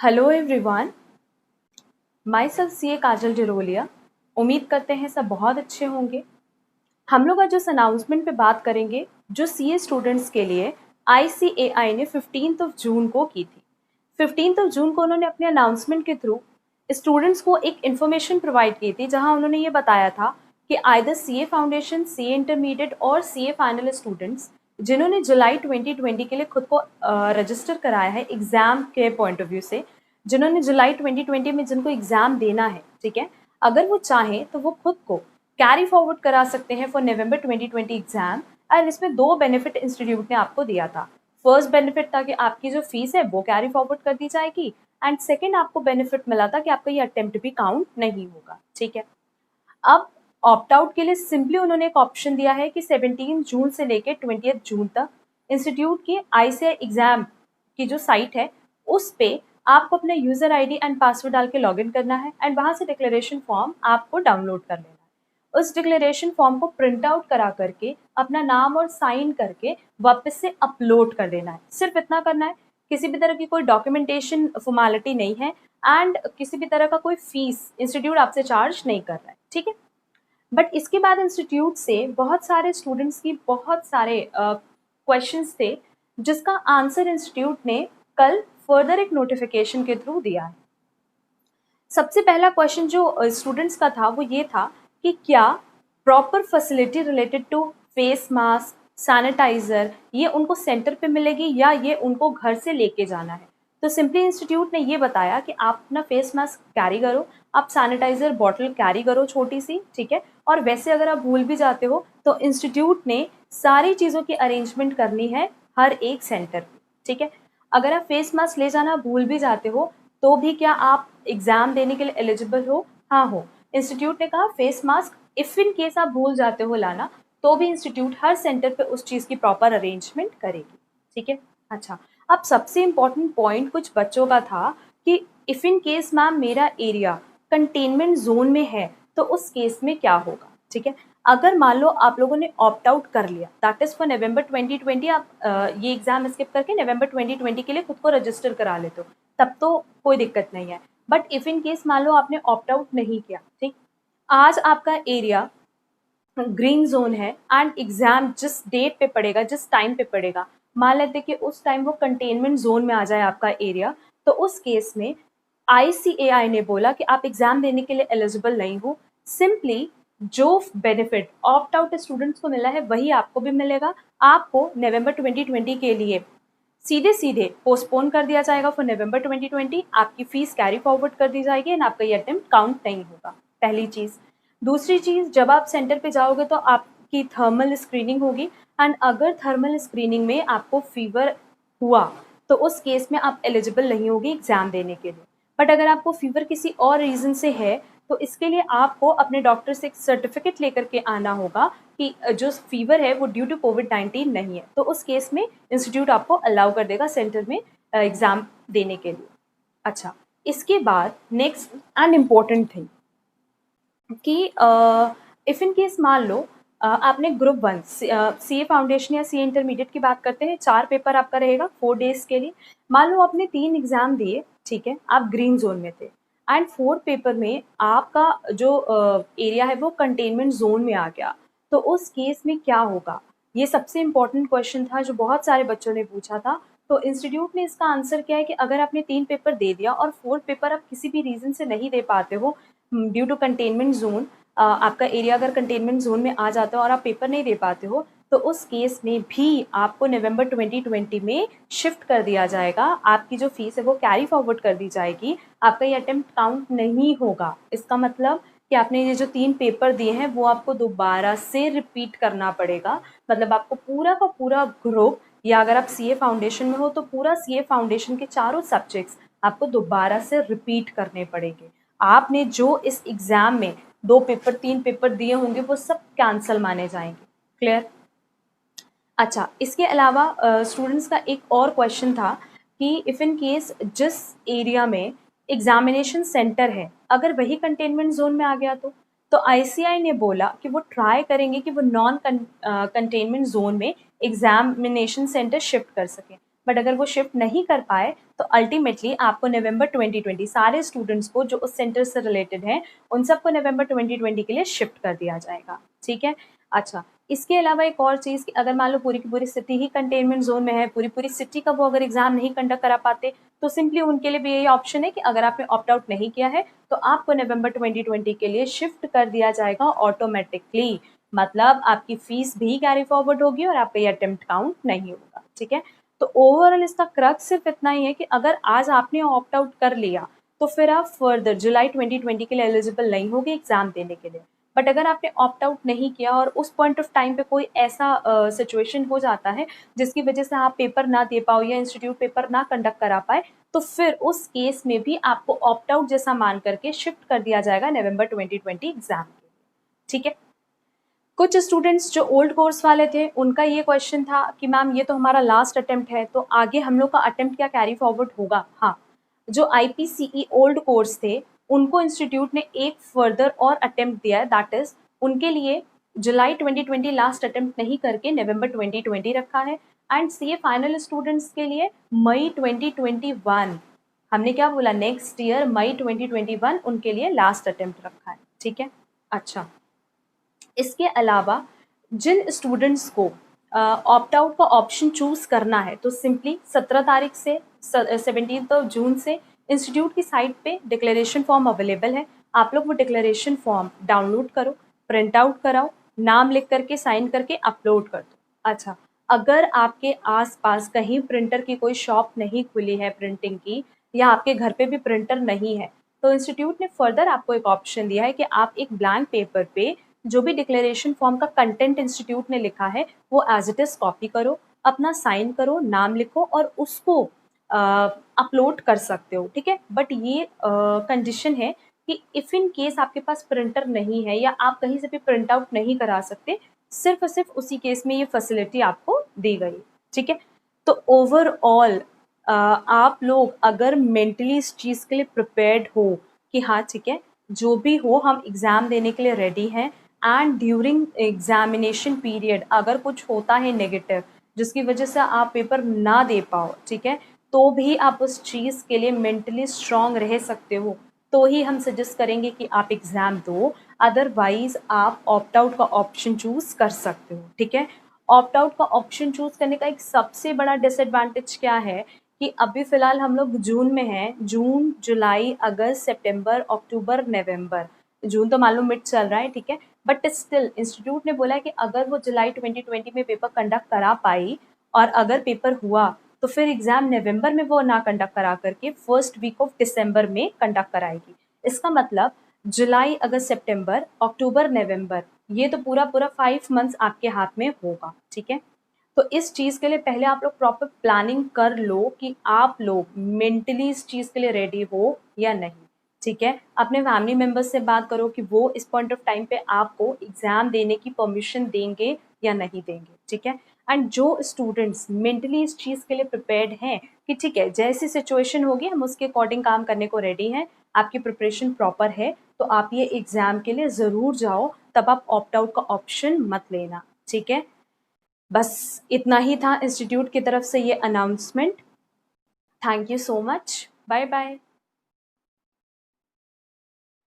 Hello everyone, my self सी ए काजल डिरोलिया। उम्मीद करते हैं सब बहुत अच्छे होंगे। हम लोग आज उस अनाउंसमेंट पे बात करेंगे जो सी ए स्टूडेंट्स के लिए ICAI ने 15 जून को की थी। 15 जून को उन्होंने अपने अनाउंसमेंट के थ्रू स्टूडेंट्स को एक इन्फॉर्मेशन प्रोवाइड की थी, जहां उन्होंने ये बताया था कि either CA foundation, CA intermediate और CA फाइनल स्टूडेंट्स जिन्होंने जुलाई 2020 के लिए खुद को रजिस्टर कराया है एग्जाम के पॉइंट ऑफ व्यू से, जिन्होंने जुलाई 2020 में जिनको एग्जाम देना है, ठीक है, अगर वो चाहें तो वो खुद को कैरी फॉरवर्ड करा सकते हैं फॉर नवंबर 2020 एग्जाम। और इसमें दो बेनिफिट इंस्टीट्यूट ने आपको दिया था। फर्स्ट बेनिफिट था कि आपकी जो फीस है वो कैरी फॉरवर्ड कर दी जाएगी, एंड सेकेंड आपको बेनिफिट मिला था कि आपका ये अटेम्प्ट भी काउंट नहीं होगा, ठीक है। अब ऑप्ट आउट के लिए सिंपली उन्होंने एक ऑप्शन दिया है कि 17 जून से लेकर 20 जून तक इंस्टीट्यूट की ICAI एग्जाम की जो साइट है उस पे आपको अपना यूजर ID एंड पासवर्ड डाल के लॉग इन करना है, एंड वहां से डिक्लेरेशन फॉर्म आपको डाउनलोड कर लेना है। उस डिक्लेरेशन फॉर्म को प्रिंट आउट करा करके अपना नाम और साइन करके वापस से अपलोड कर देना है। सिर्फ इतना करना है, किसी भी तरह की कोई डॉक्यूमेंटेशन फॉर्मेलिटी नहीं है, एंड किसी भी तरह का कोई फीस इंस्टीट्यूट आपसे चार्ज नहीं कर रहा है, ठीक है। बट इसके बाद इंस्टीट्यूट से बहुत सारे स्टूडेंट्स की बहुत सारे क्वेश्चंस थे, जिसका आंसर इंस्टीट्यूट ने कल फर्दर एक नोटिफिकेशन के थ्रू दिया है। सबसे पहला क्वेश्चन जो स्टूडेंट्स का था वो ये था कि क्या proper facility related to face mask, sanitizer ये उनको सेंटर पे मिलेगी या ये उनको घर से लेके जाना है। तो सिंपली इंस्टीट्यूट ने ये बताया कि आप अपना फेस मास्क कैरी करो, आप सैनिटाइजर बॉटल कैरी करो छोटी सी, ठीक है। और वैसे अगर आप भूल भी जाते हो तो इंस्टीट्यूट ने सारी चीज़ों की अरेंजमेंट करनी है हर एक सेंटर पे, ठीक है। अगर आप फेस मास्क ले जाना भूल भी जाते हो तो भी क्या आप एग्जाम देने के लिए एलिजिबल हो? हाँ हो। इंस्टीट्यूट ने कहा face mask if in case आप भूल जाते हो लाना तो भी इंस्टीट्यूट हर सेंटर पे उस चीज़ की प्रॉपर अरेंजमेंट करेगी, ठीक है। अच्छा, अब सबसे इम्पॉर्टेंट पॉइंट कुछ बच्चों का था कि इफ इन केस मैम मेरा एरिया कंटेनमेंट जोन में है तो उस केस में क्या होगा, ठीक है। अगर मान लो आप लोगों ने ऑप्ट आउट कर लिया, दैट इज फॉर नवंबर 2020, आप ये एग्जाम स्किप करके नवंबर 2020 के लिए खुद को रजिस्टर करा लेते हो, तब तो कोई दिक्कत नहीं है। बट इफ इन केस मान लो आपने ऑप्ट आउट नहीं किया, ठीक, आज आपका एरिया ग्रीन जोन है एंड एग्जाम जिस डेट पे पड़ेगा, जिस टाइम पे पड़ेगा, मान लेते कि उस टाइम वो कंटेनमेंट जोन में आ जाए आपका एरिया, तो उस केस में ICAI ने बोला कि आप एग्जाम देने के लिए एलिजिबल नहीं हो। सिंपली जो बेनिफिट ऑप्ट आउट स्टूडेंट्स को मिला है वही आपको भी मिलेगा। आपको नवंबर 2020 के लिए सीधे सीधे पोस्टपोन कर दिया जाएगा फॉर नवंबर 2020। आपकी फीस कैरी फॉरवर्ड कर दी जाएगी एंड आपका ये अटेम्प्ट काउंट नहीं होगा, पहली चीज़। दूसरी चीज़, जब आप सेंटर पे जाओगे तो आपकी थर्मल स्क्रीनिंग होगी, एंड अगर थर्मल स्क्रीनिंग में आपको फीवर हुआ तो उस केस में आप एलिजिबल नहीं होगी एग्जाम देने के लिए। बट अगर आपको फीवर किसी और रीज़न से है तो इसके लिए आपको अपने डॉक्टर से एक सर्टिफिकेट लेकर के आना होगा कि जो फीवर है वो ड्यू टू कोविड-19 नहीं है, तो उस केस में इंस्टीट्यूट आपको अलाउ कर देगा सेंटर में एग्जाम देने के लिए। अच्छा, इसके बाद नेक्स्ट एंड इम्पॉर्टेंट थिंग कि इफ इन केस मान लो आपने ग्रुप 1 CA फाउंडेशन या CA इंटरमीडिएट की बात करते हैं, 4 पेपर आपका रहेगा 4 डेज के लिए। मान लो आपने 3 एग्जाम दिए, ठीक है, आप ग्रीन जोन में थे, एंड 4th पेपर में आपका जो एरिया है वो कंटेनमेंट जोन में आ गया, तो उस केस में क्या होगा? ये सबसे इम्पोर्टेंट क्वेश्चन था जो बहुत सारे बच्चों ने पूछा था। तो इंस्टीट्यूट ने इसका आंसर किया है कि अगर आपने 3 पेपर दे दिया और 4th पेपर आप किसी भी रीज़न से नहीं दे पाते हो ड्यू टू कंटेनमेंट जोन, आपका एरिया अगर कंटेनमेंट जोन में आ जाता है और आप पेपर नहीं दे पाते हो, तो उस केस में भी आपको नवंबर 2020 में शिफ्ट कर दिया जाएगा। आपकी जो फीस है वो कैरी फॉरवर्ड कर दी जाएगी, आपका ये अटेम्प्ट काउंट नहीं होगा। इसका मतलब कि आपने ये जो 3 पेपर दिए हैं वो आपको दोबारा से रिपीट करना पड़ेगा। मतलब आपको पूरा का पूरा ग्रुप, या अगर आप CA फाउंडेशन में हो तो पूरा CA फाउंडेशन के चारों सब्जेक्ट्स आपको दोबारा से रिपीट करने पड़ेंगे। आपने जो इस एग्जाम में 2 पेपर 3 पेपर दिए होंगे वो सब कैंसल माने जाएंगे। क्लियर? अच्छा, इसके अलावा स्टूडेंट्स का एक और क्वेश्चन था कि इफ़ इन केस जिस एरिया में एग्जामिनेशन सेंटर है अगर वही कंटेनमेंट जोन में आ गया तो ICAI ने बोला कि वो ट्राई करेंगे कि वो नॉन कंटेनमेंट जोन में एग्जामिनेशन सेंटर शिफ्ट कर सकें। बट अगर वो शिफ्ट नहीं कर पाए तो अल्टीमेटली आपको नवंबर 2020 सारे स्टूडेंट्स को जो उस सेंटर से रिलेटेड हैं उन सबको नवंबर 2020 के लिए शिफ्ट कर दिया जाएगा। ठीक है। अच्छा, इसके अलावा एक और चीज़ कि अगर मान लो पूरी की पूरी सिटी ही कंटेनमेंट जोन में है, पूरी पूरी सिटी का वो अगर एग्जाम नहीं कंडक्ट करा पाते तो सिंपली उनके लिए भी यही ऑप्शन है कि अगर आपने ऑप्ट आउट नहीं किया है तो आपको नवंबर 2020 के लिए शिफ्ट कर दिया जाएगा ऑटोमेटिकली। मतलब आपकी फीस भी कैरी फॉरवर्ड होगी और आपका ये अटेम्प्ट काउंट नहीं होगा। ठीक है। तो ओवरऑल इसका क्रक्स सिर्फ इतना ही है कि अगर आज आपने ऑप्ट आउट कर लिया तो फिर आप फर्दर जुलाई 2020 के लिए एलिजिबल नहीं होगे एग्जाम देने के लिए। बट अगर आपने ऑप्ट आउट नहीं किया और उस पॉइंट ऑफ टाइम पे कोई ऐसा सिचुएशन हो जाता है जिसकी वजह से आप पेपर ना दे पाओ या इंस्टीट्यूट पेपर ना कंडक्ट करा पाए तो फिर उस केस में भी आपको ऑप्ट आउट जैसा मान करके शिफ्ट कर दिया जाएगा नवंबर 2020 एग्जाम के लिए। ठीक है। कुछ स्टूडेंट्स जो ओल्ड कोर्स वाले थे उनका ये क्वेश्चन था कि मैम ये तो हमारा लास्ट अटेम्प्ट है तो आगे हम लोग का अटेम्प्ट क्या कैरी फॉरवर्ड होगा। हाँ, जो IPCE ओल्ड कोर्स थे उनको इंस्टीट्यूट ने एक फर्दर और अटेम्प्ट दिया है, दैट इज उनके लिए जुलाई 2020 लास्ट अटेम्प्ट नहीं करके नवंबर 2020 रखा है। एंड CA फाइनल स्टूडेंट्स के लिए मई 2021, हमने क्या बोला, नेक्स्ट ईयर मई 2021 उनके लिए लास्ट अटेम्प्ट रखा है। ठीक है। अच्छा, इसके अलावा जिन स्टूडेंट्स को ऑप्ट आउट का ऑप्शन चूज करना है तो सिंपली 17 तारीख से 17 जून से इंस्टीट्यूट की साइट पे डिक्लेरेशन फॉर्म अवेलेबल है। आप लोग वो डिक्लेरेशन फॉर्म डाउनलोड करो, प्रिंट आउट कराओ, नाम लिख करके साइन करके अपलोड कर दो। अच्छा, अगर आपके आसपास कहीं प्रिंटर की कोई शॉप नहीं खुली है प्रिंटिंग की या आपके घर पे भी प्रिंटर नहीं है तो इंस्टीट्यूट ने फर्दर आपको एक ऑप्शन दिया है कि आप एक ब्लैंक पेपर पे जो भी डिक्लेरेशन फॉर्म का कंटेंट इंस्टीट्यूट ने लिखा है वो एज इट इज कॉपी करो, अपना साइन करो, नाम लिखो और उसको अपलोड कर सकते हो। ठीक है। बट ये कंडीशन है कि इफ इन केस आपके पास प्रिंटर नहीं है या आप कहीं से भी प्रिंट आउट नहीं करा सकते, सिर्फ और सिर्फ उसी केस में ये फैसिलिटी आपको दी गई। ठीक है। तो ओवरऑल आप लोग अगर मेंटली इस चीज़ के लिए प्रिपेयर्ड हो कि हाँ ठीक है जो भी हो हम एग्ज़ाम देने के लिए रेडी हैं एंड ड्यूरिंग एग्जामिनेशन पीरियड अगर कुछ होता है नेगेटिव जिसकी वजह से आप पेपर ना दे पाओ, ठीक है, तो भी आप उस चीज़ के लिए मेंटली स्ट्रांग रह सकते हो तो ही हम सजेस्ट करेंगे कि आप एग्ज़ाम दो। अदरवाइज आप ऑप्ट आउट का ऑप्शन चूज़ कर सकते हो। ठीक है। ऑप्ट आउट का ऑप्शन चूज़ करने का एक सबसे बड़ा डिसएडवांटेज क्या है कि अभी फ़िलहाल हम लोग जून में हैं, जून, जुलाई, अगस्त, सितंबर, अक्टूबर, नवंबर, जून तो मान लो मिड चल रहा है। ठीक है। बट स्टिल इंस्टीट्यूट ने बोला है कि अगर वो जुलाई 2020 में पेपर कंडक्ट करा पाई और अगर पेपर हुआ तो फिर एग्जाम नवंबर में वो ना कंडक्ट करा करके फर्स्ट वीक ऑफ दिसंबर में कंडक्ट कराएगी। इसका मतलब जुलाई, अगस्त, सितंबर, अक्टूबर, नवंबर, ये तो पूरा पूरा 5 मंथ्स आपके हाथ में होगा। ठीक है। तो इस चीज़ के लिए पहले आप लोग प्रॉपर प्लानिंग कर लो कि आप लोग मेंटली इस चीज़ के लिए रेडी हो या नहीं। ठीक है। अपने फैमिली मेंबर्स से बात करो कि वो इस पॉइंट ऑफ टाइम पे आपको एग्जाम देने की परमिशन देंगे या नहीं देंगे। ठीक है। एंड जो स्टूडेंट्स मेंटली इस चीज़ के लिए प्रिपेयर्ड हैं कि ठीक है जैसी सिचुएशन होगी हम उसके अकॉर्डिंग काम करने को रेडी हैं, आपकी प्रिपरेशन प्रॉपर है, तो आप ये एग्जाम के लिए ज़रूर जाओ, तब आप ऑप्ट आउट का ऑप्शन मत लेना। ठीक है। बस इतना ही था इंस्टीट्यूट की तरफ से ये announcement. Thank you so much. Bye bye.